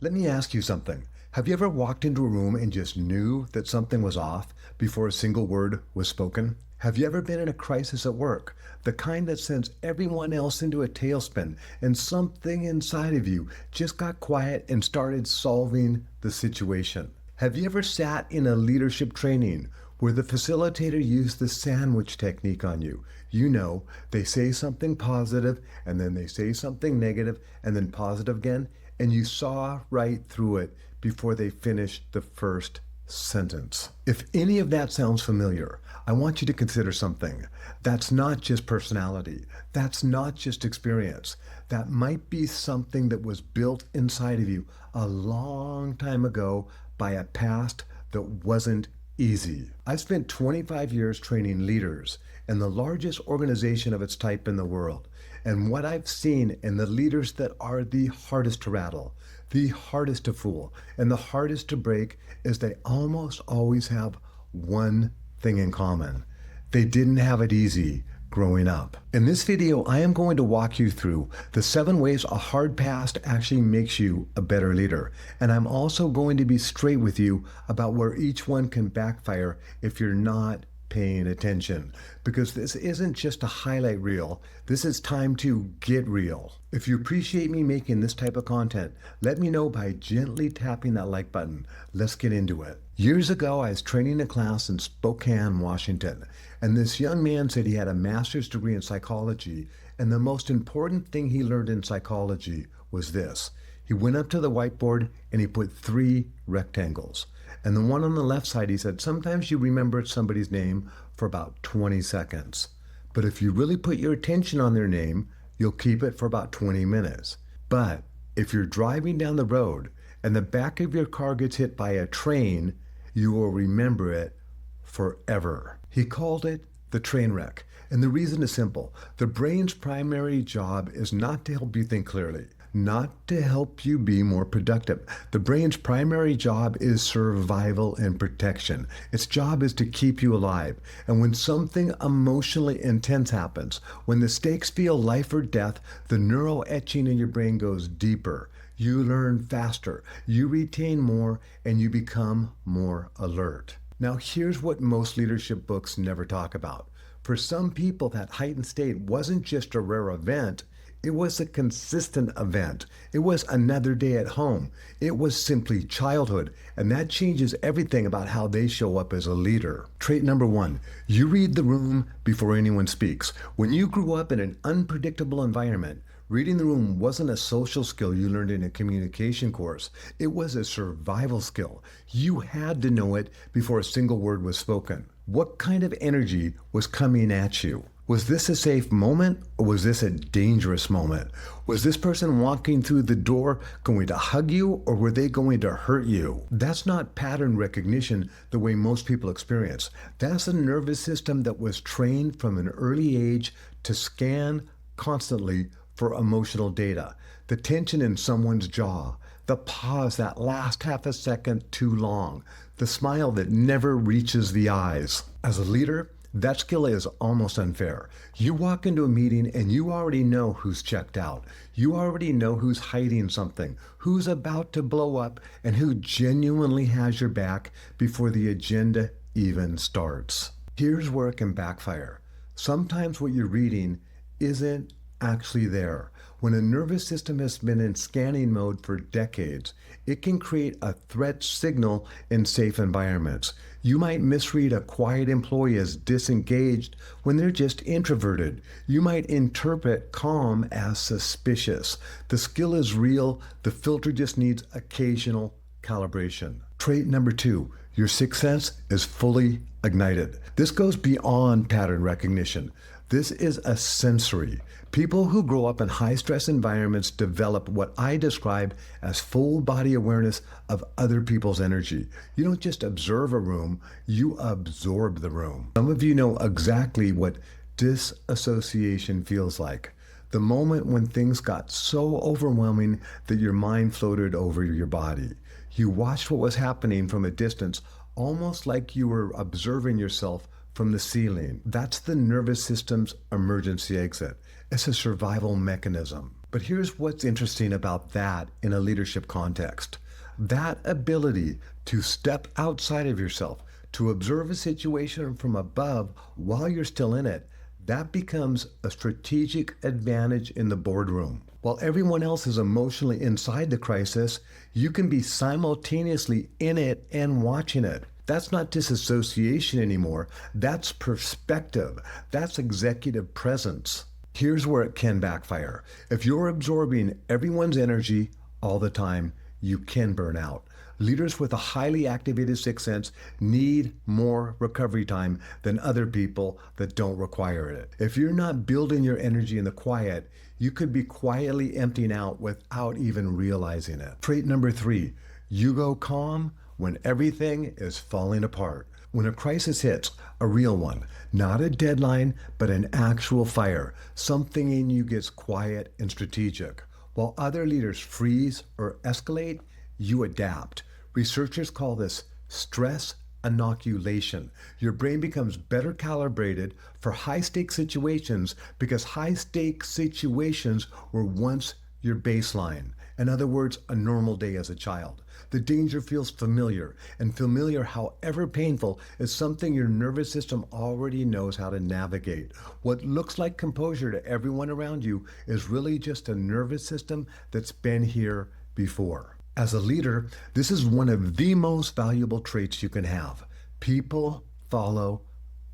Let me ask you something. Have you ever walked into a room and just knew that something was off before a single word was spoken? Have you ever been in a crisis at work, the kind that sends everyone else into a tailspin, and something inside of you just got quiet and started solving the situation? Have you ever sat in a leadership training where the facilitator used the sandwich technique on you? You know, they say something positive and then they say something negative and then positive again, and you saw right through it before they finished the first sentence. If any of that sounds familiar, I want you to consider something. That's not just personality. That's not just experience. That might be something that was built inside of you a long time ago by a past that wasn't easy. I've spent 25 years training leaders in the largest organization of its type in the world. And what I've seen in the leaders that are the hardest to rattle, the hardest to fool, and the hardest to break is they almost always have one thing in common. They didn't have it easy growing up. In this video, I am going to walk you through the 7 ways a hard past actually makes you a better leader. And I'm also going to be straight with you about where each one can backfire if you're not paying attention, because this isn't just a highlight reel. This is time to get real. If you appreciate me making this type of content, let me know by gently tapping that like button. Let's get into it. Years ago, I was training a class in Spokane, Washington, and this young man said he had a master's degree in psychology, and the most important thing he learned in psychology was this. He went up to the whiteboard and he put 3 rectangles. And the one on the left side, he said, sometimes you remember somebody's name for about 20 seconds. But if you really put your attention on their name, you'll keep it for about 20 minutes. But if you're driving down the road and the back of your car gets hit by a train, you will remember it forever. He called it the train wreck. And the reason is simple. The brain's primary job is not to help you think clearly, not to help you be more productive. The brain's primary job is survival and protection. Its job is to keep you alive. And when something emotionally intense happens, when the stakes feel life or death, the neural etching in your brain goes deeper. You learn faster, you retain more, and you become more alert. Now, here's what most leadership books never talk about. For some people, that heightened state wasn't just a rare event. It was a consistent event. It was another day at home. It was simply childhood, and that changes everything about how they show up as a leader. Trait number 1, you read the room before anyone speaks. When you grew up in an unpredictable environment, reading the room wasn't a social skill you learned in a communication course. It was a survival skill. You had to know it before a single word was spoken. What kind of energy was coming at you? Was this a safe moment or was this a dangerous moment? Was this person walking through the door going to hug you or were they going to hurt you? That's not pattern recognition the way most people experience. That's a nervous system that was trained from an early age to scan constantly for emotional data. The tension in someone's jaw, the pause that lasts half a second too long, the smile that never reaches the eyes. As a leader, that skill is almost unfair. You walk into a meeting and you already know who's checked out. You already know who's hiding something, who's about to blow up, and who genuinely has your back before the agenda even starts. Here's where it can backfire. Sometimes what you're reading isn't actually there. When a nervous system has been in scanning mode for decades, it can create a threat signal in safe environments. You might misread a quiet employee as disengaged when they're just introverted. You might interpret calm as suspicious. The skill is real. The filter just needs occasional calibration. Trait number 2, your sixth sense is fully ignited. This goes beyond pattern recognition. This is a sensory. People who grow up in high-stress environments develop what I describe as full body awareness of other people's energy. You don't just observe a room, you absorb the room. Some of you know exactly what disassociation feels like. The moment when things got so overwhelming that your mind floated over your body. You watched what was happening from a distance, almost like you were observing yourself from the ceiling. That's the nervous system's emergency exit. It's a survival mechanism. But here's what's interesting about that in a leadership context. That ability to step outside of yourself, to observe a situation from above while you're still in it, that becomes a strategic advantage in the boardroom. While everyone else is emotionally inside the crisis, you can be simultaneously in it and watching it. That's not disassociation anymore. That's perspective. That's executive presence. Here's where it can backfire. If you're absorbing everyone's energy all the time, you can burn out. Leaders with a highly activated sixth sense need more recovery time than other people that don't require it. If you're not building your energy in the quiet, you could be quietly emptying out without even realizing it. Trait number 3, you go calm when everything is falling apart. When a crisis hits, a real one, not a deadline, but an actual fire, something in you gets quiet and strategic. While other leaders freeze or escalate, you adapt. Researchers call this stress inoculation. Your brain becomes better calibrated for high-stakes situations because high-stakes situations were once your baseline. In other words, a normal day as a child. The danger feels familiar, and familiar, however painful, is something your nervous system already knows how to navigate. What looks like composure to everyone around you is really just a nervous system that's been here before. As a leader, this is one of the most valuable traits you can have. People follow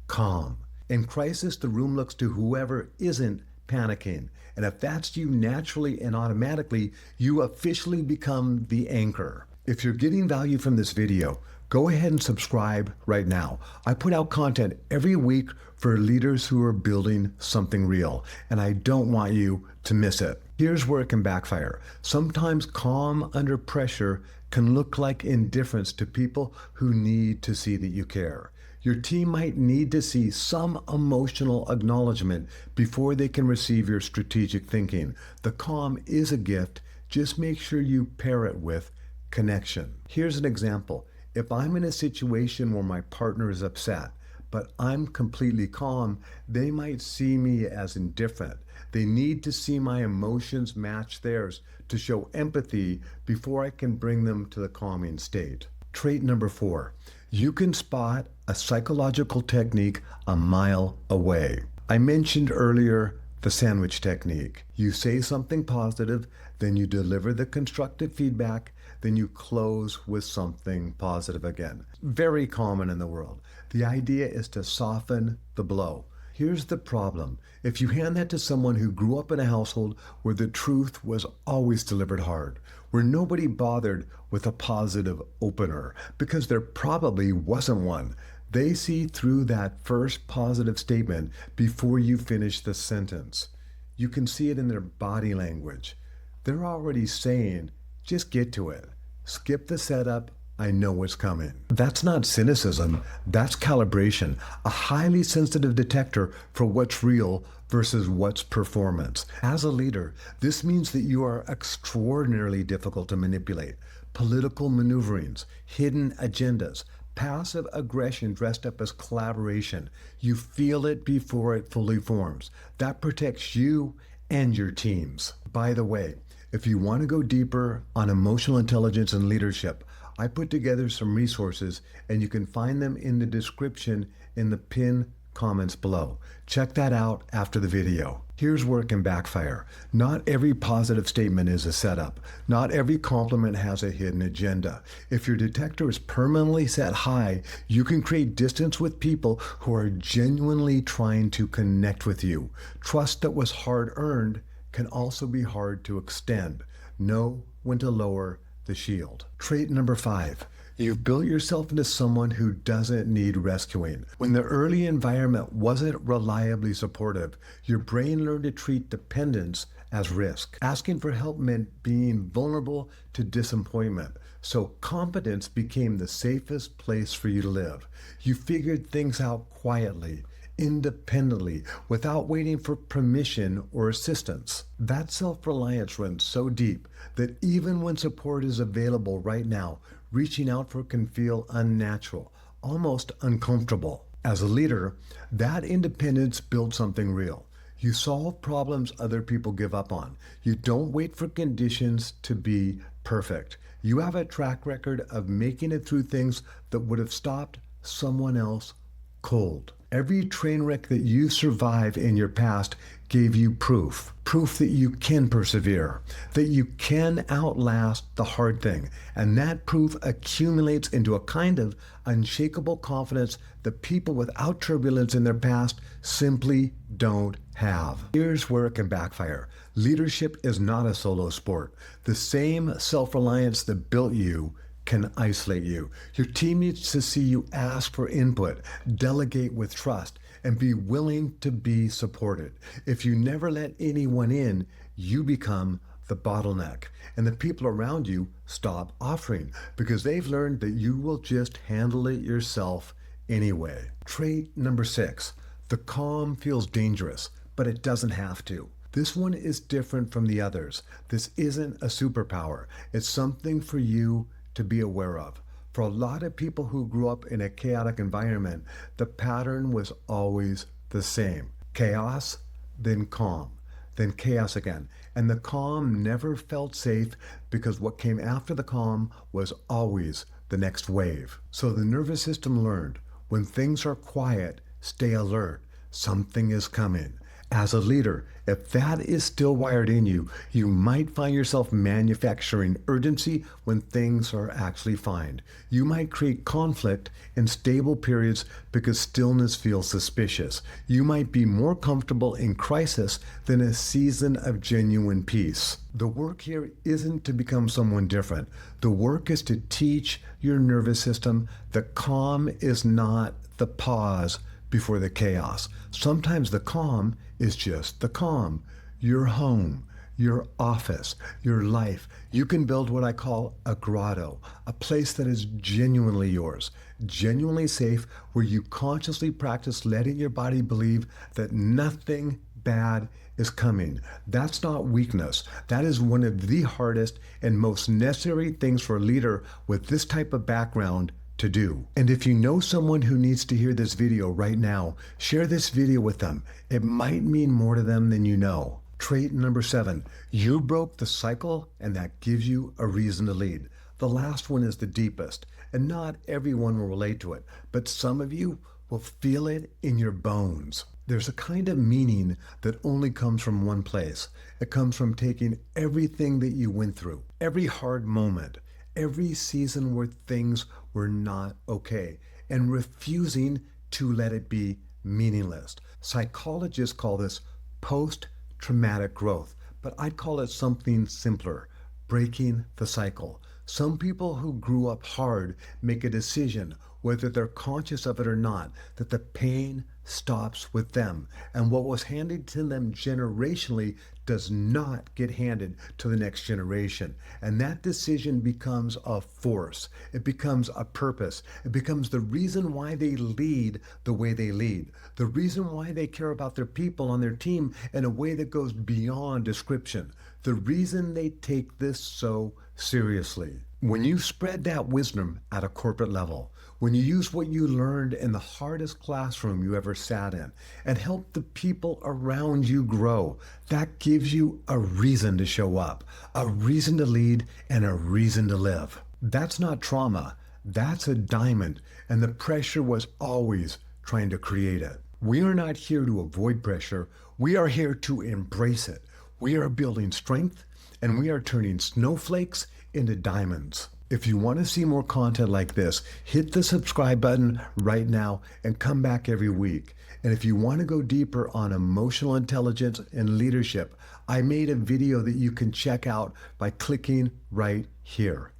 calm. In crisis, the room looks to whoever isn't panicking. And if that's you naturally and automatically, you officially become the anchor. If you're getting value from this video, go ahead and subscribe right now. I put out content every week for leaders who are building something real, and I don't want you to miss it. Here's where it can backfire. Sometimes calm under pressure can look like indifference to people who need to see that you care. Your team might need to see some emotional acknowledgement before they can receive your strategic thinking. The calm is a gift. Just make sure you pair it with connection. Here's an example. If I'm in a situation where my partner is upset, but I'm completely calm, they might see me as indifferent. They need to see my emotions match theirs to show empathy before I can bring them to the calming state. Trait number 4, you can spot a psychological technique a mile away. I mentioned earlier the sandwich technique. You say something positive, then you deliver the constructive feedback, then you close with something positive again. Very common in the world. The idea is to soften the blow. Here's the problem. If you hand that to someone who grew up in a household where the truth was always delivered hard, where nobody bothered with a positive opener, because there probably wasn't one, they see through that first positive statement before you finish the sentence. You can see it in their body language. They're already saying, just get to it. Skip the setup. I know what's coming. That's not cynicism. That's calibration, a highly sensitive detector for what's real versus what's performance. As a leader, this means that you are extraordinarily difficult to manipulate. Political maneuverings, hidden agendas, passive aggression dressed up as collaboration. You feel it before it fully forms. That protects you and your teams. By the way, if you want to go deeper on emotional intelligence and leadership, I put together some resources and you can find them in the description in the pinned comments below. Check that out after the video. Here's where it can backfire. Not every positive statement is a setup. Not every compliment has a hidden agenda. If your detector is permanently set high, you can create distance with people who are genuinely trying to connect with you. Trust that was hard-earned can also be hard to extend. Know when to lower the shield. Trait number 5. You've built yourself into someone who doesn't need rescuing. When the early environment wasn't reliably supportive, your brain learned to treat dependence as risk. Asking for help meant being vulnerable to disappointment. So competence became the safest place for you to live. You figured things out quietly, independently, without waiting for permission or assistance. That self-reliance runs so deep that even when support is available right now, reaching out for it can feel unnatural, almost uncomfortable. As a leader, that independence built something real. You solve problems other people give up on. You don't wait for conditions to be perfect. You have a track record of making it through things that would have stopped someone else cold. Every train wreck that you survived in your past gave you proof. Proof that you can persevere, that you can outlast the hard thing. And that proof accumulates into a kind of unshakable confidence that people without turbulence in their past simply don't have. Here's where it can backfire. Leadership is not a solo sport. The same self-reliance that built you can isolate you. Your team needs to see you ask for input, delegate with trust, and be willing to be supported. If you never let anyone in, you become the bottleneck, and the people around you stop offering because they've learned that you will just handle it yourself anyway. Trait number 6, the calm feels dangerous, but it doesn't have to. This one is different from the others. This isn't a superpower. It's something for you to be aware of. For a lot of people who grew up in a chaotic environment, the pattern was always the same. Chaos, then calm, then chaos again. And the calm never felt safe because what came after the calm was always the next wave. So the nervous system learned, when things are quiet, stay alert. Something is coming. As a leader, if that is still wired in you, you might find yourself manufacturing urgency when things are actually fine. You might create conflict in stable periods because stillness feels suspicious. You might be more comfortable in crisis than a season of genuine peace. The work here isn't to become someone different. The work is to teach your nervous system that calm is not the pause before the chaos. Sometimes the calm is just the calm. Your home, your office, your life. You can build what I call a grotto, a place that is genuinely yours, genuinely safe, where you consciously practice letting your body believe that nothing bad is coming. That's not weakness. That is one of the hardest and most necessary things for a leader with this type of background to do. And if you know someone who needs to hear this video right now, share this video with them. It might mean more to them than you know. Trait number 7, you broke the cycle, and that gives you a reason to lead. The last one is the deepest, and not everyone will relate to it, but some of you will feel it in your bones. There's a kind of meaning that only comes from one place. It comes from taking everything that you went through, every hard moment, every season where things were not okay, and refusing to let it be meaningless. Psychologists call this post-traumatic growth, but I'd call it something simpler, breaking the cycle. Some people who grew up hard make a decision, whether they're conscious of it or not, that the pain stops with them, and what was handed to them generationally does not get handed to the next generation. And that decision becomes a force. It becomes a purpose. It becomes the reason why they lead the way they lead, the reason why they care about their people on their team in a way that goes beyond description, the reason they take this so seriously. When you spread that wisdom at a corporate level, when you use what you learned in the hardest classroom you ever sat in and help the people around you grow, that gives you a reason to show up, a reason to lead, and a reason to live. That's not trauma. That's a diamond, and the pressure was always trying to create it. We are not here to avoid pressure. We are here to embrace it. We are building strength, and we are turning snowflakes into diamonds. If you want to see more content like this, hit the subscribe button right now and come back every week. And if you want to go deeper on emotional intelligence and leadership, I made a video that you can check out by clicking right here.